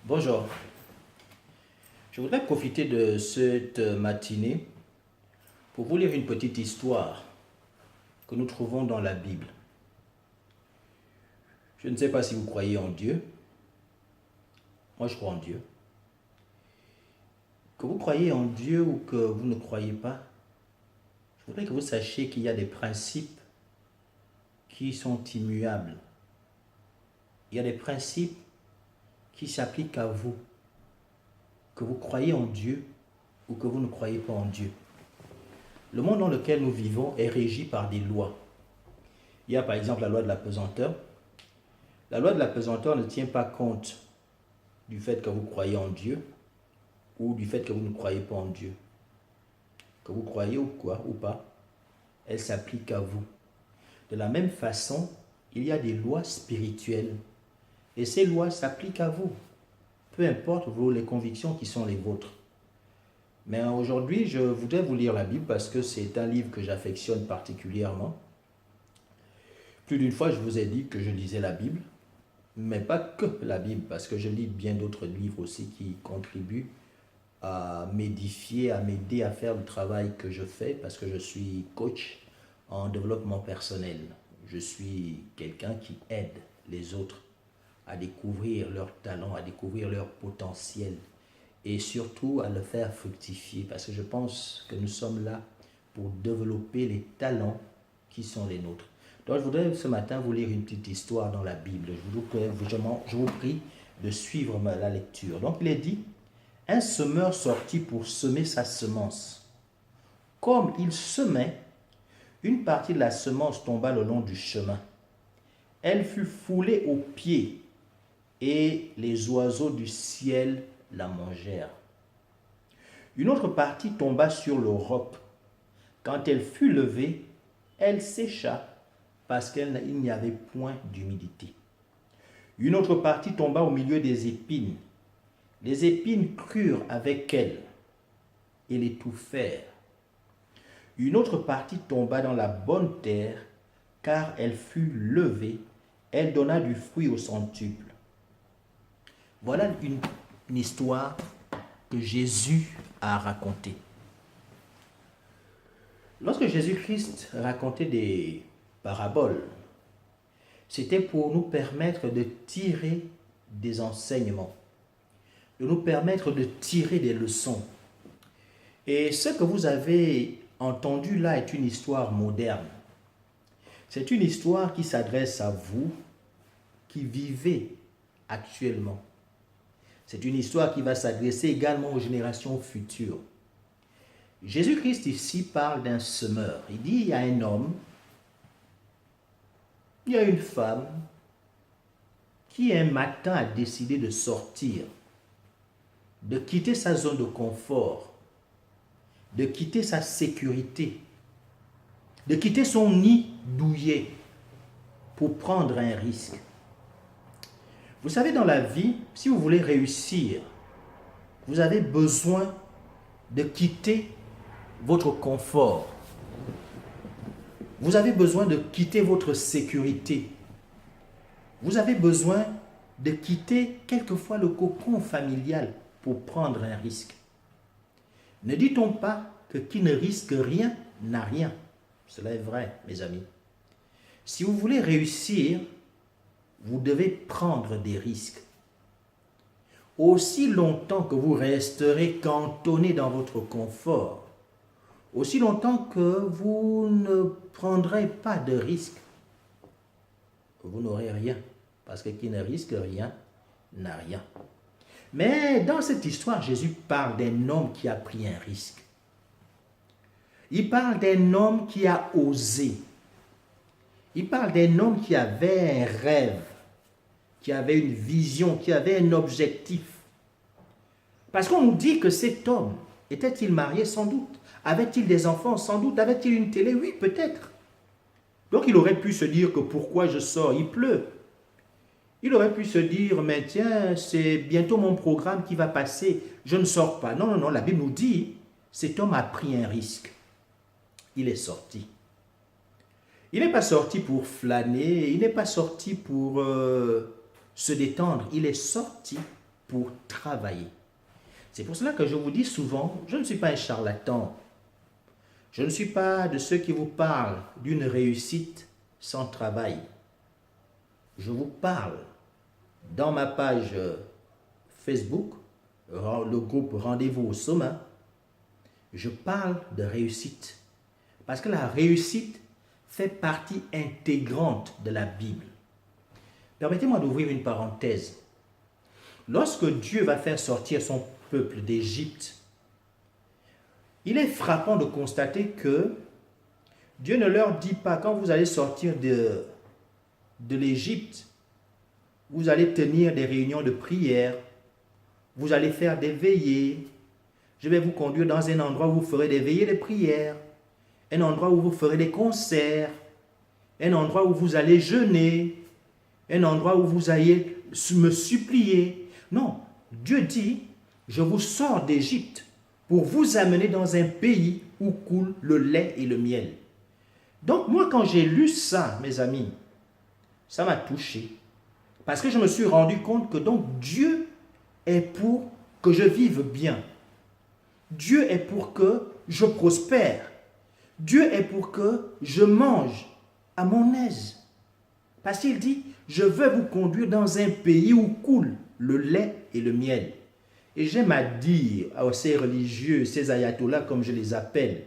Bonjour, je voudrais profiter de cette matinée pour vous lire une petite histoire que nous trouvons dans la Bible. Je ne sais pas si vous croyez en Dieu, moi je crois en Dieu. Que vous croyez en Dieu ou que vous ne croyez pas, je voudrais que vous sachiez qu'il y a des principes qui sont immuables. Il y a des principes qui s'appliquent à vous, que vous croyez en Dieu ou que vous ne croyez pas en Dieu. Le monde dans lequel nous vivons est régi par des lois. Il y a par exemple la loi de la pesanteur. La loi de la pesanteur ne tient pas compte du fait que vous croyez en Dieu ou du fait que vous ne croyez pas en Dieu. Que vous croyez ou quoi ou pas, elle s'applique à vous. De la même façon, il y a des lois spirituelles et ces lois s'appliquent à vous, peu importe les convictions qui sont les vôtres. Mais aujourd'hui, je voudrais vous lire la Bible parce que c'est un livre que j'affectionne particulièrement. Plus d'une fois, je vous ai dit que je lisais la Bible, mais pas que la Bible, parce que je lis bien d'autres livres aussi qui contribuent à m'édifier, à m'aider à faire le travail que je fais, parce que je suis coach en développement personnel. Je suis quelqu'un qui aide les autres à découvrir leurs talents, à découvrir leur potentiel et surtout à le faire fructifier, parce que je pense que nous sommes là pour développer les talents qui sont les nôtres. Donc je voudrais ce matin vous lire une petite histoire dans la Bible. Je vous prie de suivre la lecture. Donc il est dit, un semeur sortit pour semer sa semence. Comme il semait, une partie de la semence tomba le long du chemin. Elle fut foulée aux pieds et les oiseaux du ciel la mangèrent. Une autre partie tomba sur le roc. Quand elle fut levée, elle sécha parce qu'il n'y avait point d'humidité. Une autre partie tomba au milieu des épines. Les épines crurent avec elle et l'étouffèrent. Une autre partie tomba dans la bonne terre, car elle fut levée, elle donna du fruit au centuple. Voilà une histoire que Jésus a racontée. Lorsque Jésus-Christ racontait des paraboles, c'était pour nous permettre de tirer des enseignements, de nous permettre de tirer des leçons. Et ce que vous avez entendu là est une histoire moderne. C'est une histoire qui s'adresse à vous qui vivez actuellement. C'est une histoire qui va s'adresser également aux générations futures. Jésus-Christ ici parle d'un semeur. Il dit, il y a un homme, il y a une femme qui un matin a décidé de sortir, de quitter sa zone de confort, de quitter sa sécurité, de quitter son nid douillet pour prendre un risque. Vous savez, dans la vie, si vous voulez réussir, vous avez besoin de quitter votre confort. Vous avez besoin de quitter votre sécurité. Vous avez besoin de quitter quelquefois le cocon familial pour prendre un risque. Ne dit-on pas que qui ne risque rien n'a rien? Cela est vrai, mes amis. Si vous voulez réussir, vous devez prendre des risques. Aussi longtemps que vous resterez cantonné dans votre confort, aussi longtemps que vous ne prendrez pas de risques, vous n'aurez rien. Parce que qui ne risque rien n'a rien. Mais dans cette histoire, Jésus parle d'un homme qui a pris un risque. Il parle d'un homme qui a osé. Il parle d'un homme qui avait un rêve, qui avait une vision, qui avait un objectif. Parce qu'on nous dit que cet homme, était-il marié? Sans doute. Avait-il des enfants? Sans doute. Avait-il une télé? Oui, peut-être. Donc il aurait pu se dire que pourquoi je sors? Il pleut. Il aurait pu se dire, mais tiens, c'est bientôt mon programme qui va passer, je ne sors pas. Non, non, non, la Bible nous dit, cet homme a pris un risque. Il est sorti. Il n'est pas sorti pour flâner, il n'est pas sorti pour se détendre. Il est sorti pour travailler. C'est pour cela que je vous dis souvent, je ne suis pas un charlatan. Je ne suis pas de ceux qui vous parlent d'une réussite sans travail. Je vous parle dans ma page Facebook, le groupe Rendez-vous au sommet, je parle de réussite. Parce que la réussite fait partie intégrante de la Bible. Permettez-moi d'ouvrir une parenthèse. Lorsque Dieu va faire sortir son peuple d'Égypte, il est frappant de constater que Dieu ne leur dit pas, quand vous allez sortir de l'Égypte, vous allez tenir des réunions de prière, vous allez faire des veillées, je vais vous conduire dans un endroit où vous ferez des veillées de prière, un endroit où vous ferez des concerts, un endroit où vous allez jeûner, un endroit où vous allez me supplier. Non, Dieu dit, je vous sors d'Égypte pour vous amener dans un pays où coule le lait et le miel. Donc moi, quand j'ai lu ça, mes amis, ça m'a touché. Parce que je me suis rendu compte que donc Dieu est pour que je vive bien. Dieu est pour que je prospère. Dieu est pour que je mange à mon aise. Parce qu'il dit, je veux vous conduire dans un pays où coule le lait et le miel. Et j'aime à dire à ces religieux, ces ayatollahs comme je les appelle,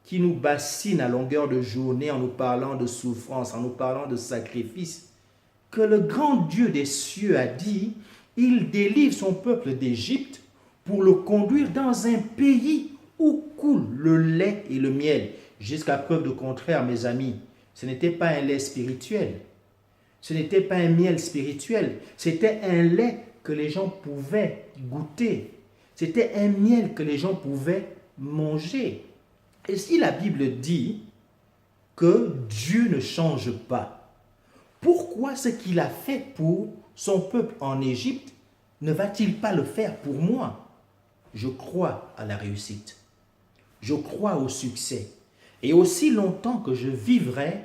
qui nous bassinent à longueur de journée en nous parlant de souffrance, en nous parlant de sacrifice, que le grand Dieu des cieux a dit, il délivre son peuple d'Égypte pour le conduire dans un pays où coule le lait et le miel. Jusqu'à preuve de contraire, mes amis, ce n'était pas un lait spirituel, ce n'était pas un miel spirituel, c'était un lait que les gens pouvaient goûter, c'était un miel que les gens pouvaient manger. Et si la Bible dit que Dieu ne change pas, pourquoi ce qu'il a fait pour son peuple en Égypte ne va-t-il pas le faire pour moi? Je crois à la réussite. Je crois au succès. Et aussi longtemps que je vivrai,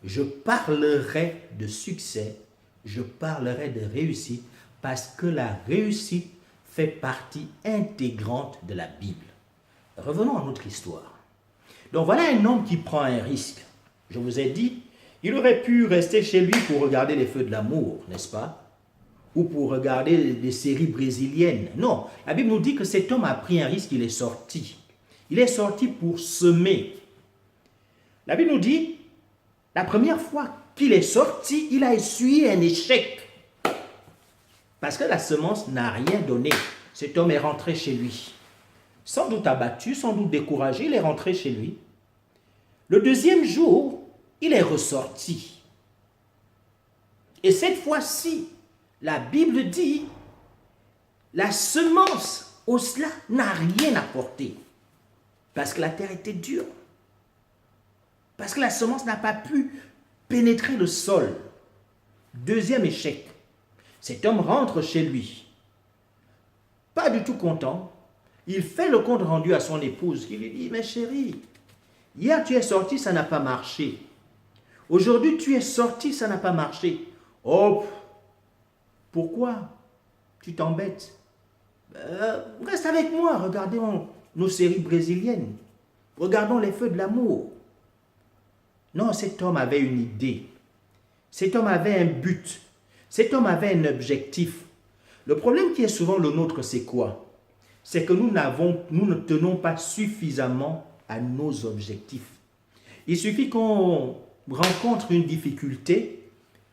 je parlerai de succès, je parlerai de réussite, parce que la réussite fait partie intégrante de la Bible. Revenons à notre histoire. Donc voilà un homme qui prend un risque. Je vous ai dit, il aurait pu rester chez lui pour regarder les feux de l'amour, n'est-ce pas? Ou pour regarder des séries brésiliennes. Non, la Bible nous dit que cet homme a pris un risque, il est sorti. Il est sorti pour semer. La Bible nous dit, la première fois qu'il est sorti, il a essuyé un échec. Parce que la semence n'a rien donné. Cet homme est rentré chez lui. Sans doute abattu, sans doute découragé, il est rentré chez lui. Le deuxième jour, il est ressorti. Et cette fois-ci, la Bible dit, la semence au cela n'a rien apporté. Parce que la terre était dure. Parce que la semence n'a pas pu pénétrer le sol. Deuxième échec. Cet homme rentre chez lui. Pas du tout content. Il fait le compte rendu à son épouse qui lui dit, mais chérie, hier tu es sorti, ça n'a pas marché. Aujourd'hui tu es sorti, ça n'a pas marché. Oh, pourquoi? Tu t'embêtes. Reste avec moi, regardons nos séries brésiliennes. Regardons les feux de l'amour. Non, cet homme avait une idée. Cet homme avait un but. Cet homme avait un objectif. Le problème qui est souvent le nôtre, c'est quoi? C'est que nous ne tenons pas suffisamment à nos objectifs. Il suffit qu'on rencontre une difficulté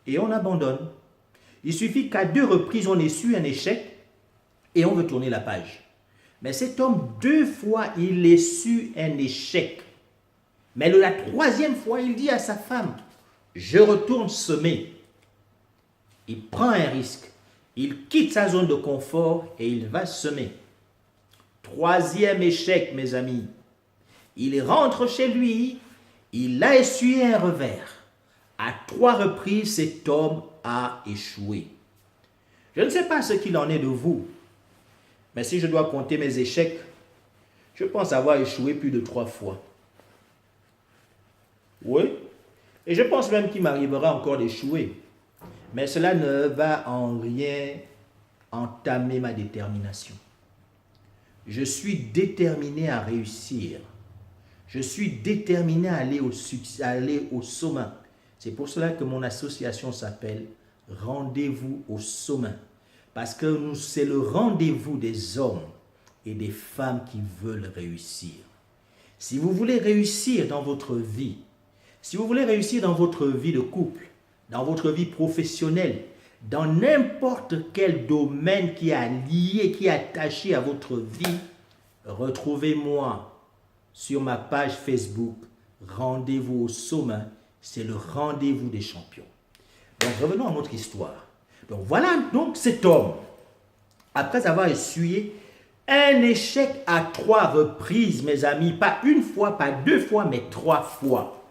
et on abandonne. Il suffit qu'à 2 reprises, on essuie un échec et on veut tourner la page. Mais cet homme, 2 fois, il essuie un échec. Mais la 3e fois, il dit à sa femme, je retourne semer. Il prend un risque. Il quitte sa zone de confort et il va semer. 3e échec, mes amis. Il rentre chez lui, il a essuyé un revers. À 3 reprises, cet homme a échoué. Je ne sais pas ce qu'il en est de vous, mais si je dois compter mes échecs, je pense avoir échoué plus de 3 fois. Oui, et je pense même qu'il m'arrivera encore d'échouer. Mais cela ne va en rien entamer ma détermination. Je suis déterminé à réussir. Je suis déterminé à aller au succès, à aller au sommet. C'est pour cela que mon association s'appelle Rendez-vous au sommet. Parce que c'est le rendez-vous des hommes et des femmes qui veulent réussir. Si vous voulez réussir dans votre vie, si vous voulez réussir dans votre vie de couple, dans votre vie professionnelle, dans n'importe quel domaine qui est lié, qui est attaché à votre vie, retrouvez-moi sur ma page Facebook, Rendez-vous au sommet, c'est le rendez-vous des champions. Donc revenons à notre histoire. Donc voilà donc cet homme, après avoir essuyé un échec à 3 reprises, mes amis, pas une fois, pas 2 fois, mais 3 fois.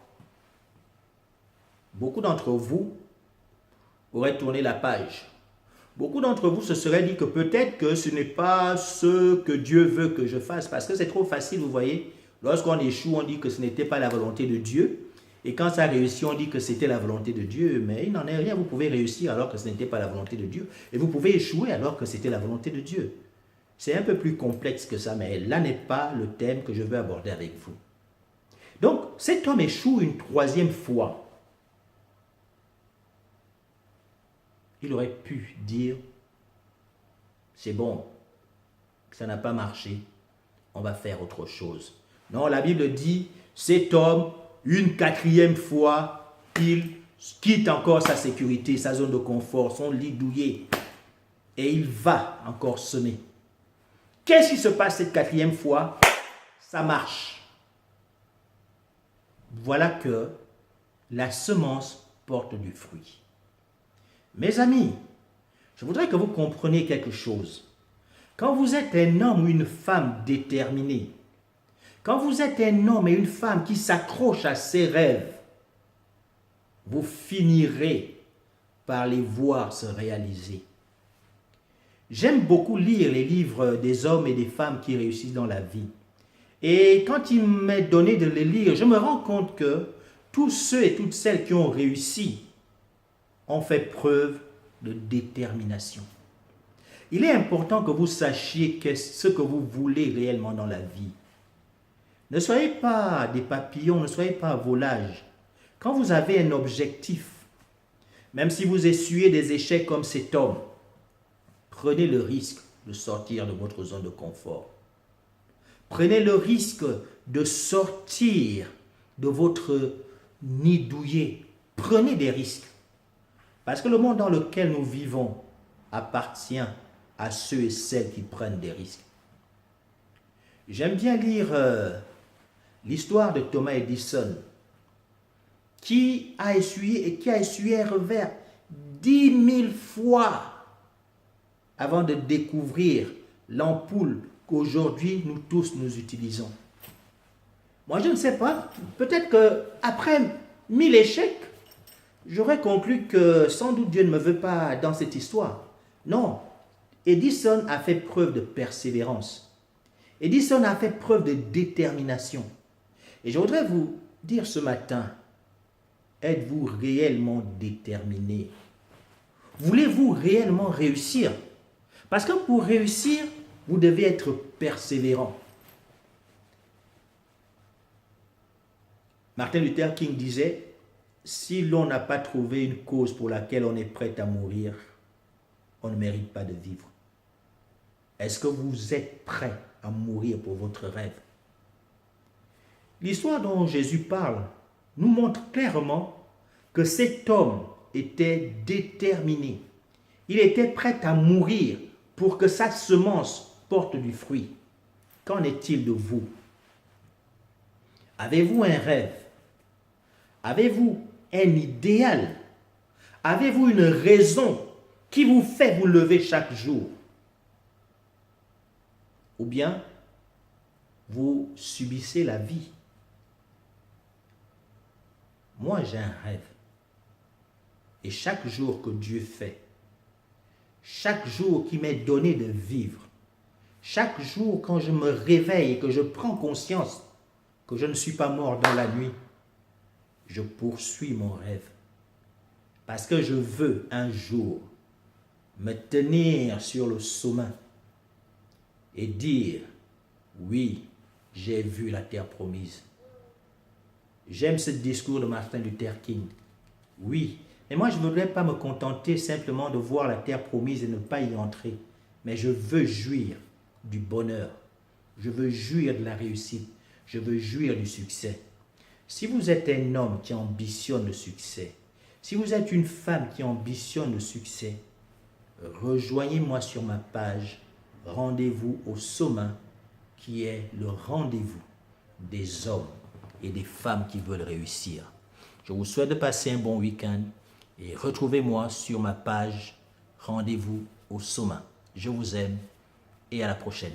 Beaucoup d'entre vous auraient tourné la page. Beaucoup d'entre vous se seraient dit que peut-être que ce n'est pas ce que Dieu veut que je fasse, parce que c'est trop facile, vous voyez. Lorsqu'on échoue, on dit que ce n'était pas la volonté de Dieu. Et quand ça réussit, on dit que c'était la volonté de Dieu. Mais il n'en est rien, vous pouvez réussir alors que ce n'était pas la volonté de Dieu. Et vous pouvez échouer alors que c'était la volonté de Dieu. C'est un peu plus complexe que ça, mais là n'est pas le thème que je veux aborder avec vous. Donc, cet homme échoue une 3e fois. Il aurait pu dire, c'est bon, ça n'a pas marché, on va faire autre chose. Non, la Bible dit, cet homme, une 4e fois, il quitte encore sa sécurité, sa zone de confort, son lit douillet, et il va encore semer. Qu'est-ce qui se passe cette 4e fois? Ça marche. Voilà que la semence porte du fruit. Mes amis, je voudrais que vous compreniez quelque chose. Quand vous êtes un homme ou une femme déterminée, quand vous êtes un homme et une femme qui s'accrochent à ses rêves, vous finirez par les voir se réaliser. J'aime beaucoup lire les livres des hommes et des femmes qui réussissent dans la vie. Et quand il m'est donné de les lire, je me rends compte que tous ceux et toutes celles qui ont réussi ont fait preuve de détermination. Il est important que vous sachiez ce que vous voulez réellement dans la vie. Ne soyez pas des papillons, ne soyez pas volages. Quand vous avez un objectif, même si vous essuyez des échecs comme cet homme, prenez le risque de sortir de votre zone de confort. Prenez le risque de sortir de votre nid douillet. Prenez des risques. Parce que le monde dans lequel nous vivons appartient à ceux et celles qui prennent des risques. J'aime bien lire l'histoire de Thomas Edison, qui a essuyé un revers 10 000 fois avant de découvrir l'ampoule qu'aujourd'hui nous tous nous utilisons. Moi, je ne sais pas, peut-être qu'après 1000 échecs, j'aurais conclu que sans doute Dieu ne me veut pas dans cette histoire. Non, Edison a fait preuve de persévérance. Edison a fait preuve de détermination. Et je voudrais vous dire ce matin, êtes-vous réellement déterminé? Voulez-vous réellement réussir? Parce que pour réussir, vous devez être persévérant. Martin Luther King disait, si l'on n'a pas trouvé une cause pour laquelle on est prêt à mourir, on ne mérite pas de vivre. Est-ce que vous êtes prêt à mourir pour votre rêve? L'histoire dont Jésus parle nous montre clairement que cet homme était déterminé. Il était prêt à mourir pour que sa semence porte du fruit. Qu'en est-il de vous? Avez-vous un rêve? Avez-vous un idéal? Avez-vous une raison qui vous fait vous lever chaque jour? Ou bien, vous subissez la vie? Moi, j'ai un rêve. Et chaque jour que Dieu fait, chaque jour qui m'est donné de vivre, chaque jour quand je me réveille et que je prends conscience que je ne suis pas mort dans la nuit, je poursuis mon rêve. Parce que je veux un jour me tenir sur le sommet et dire, oui, j'ai vu la terre promise. J'aime ce discours de Martin Luther King. Oui, mais moi je ne voudrais pas me contenter simplement de voir la terre promise et ne pas y entrer. Mais je veux jouir du bonheur. Je veux jouir de la réussite. Je veux jouir du succès. Si vous êtes un homme qui ambitionne le succès, si vous êtes une femme qui ambitionne le succès, rejoignez-moi sur ma page Rendez-vous au sommet, qui est le rendez-vous des hommes et des femmes qui veulent réussir. Je vous souhaite de passer un bon week-end et retrouvez-moi sur ma page Rendez-vous au sommet. Je vous aime et à la prochaine.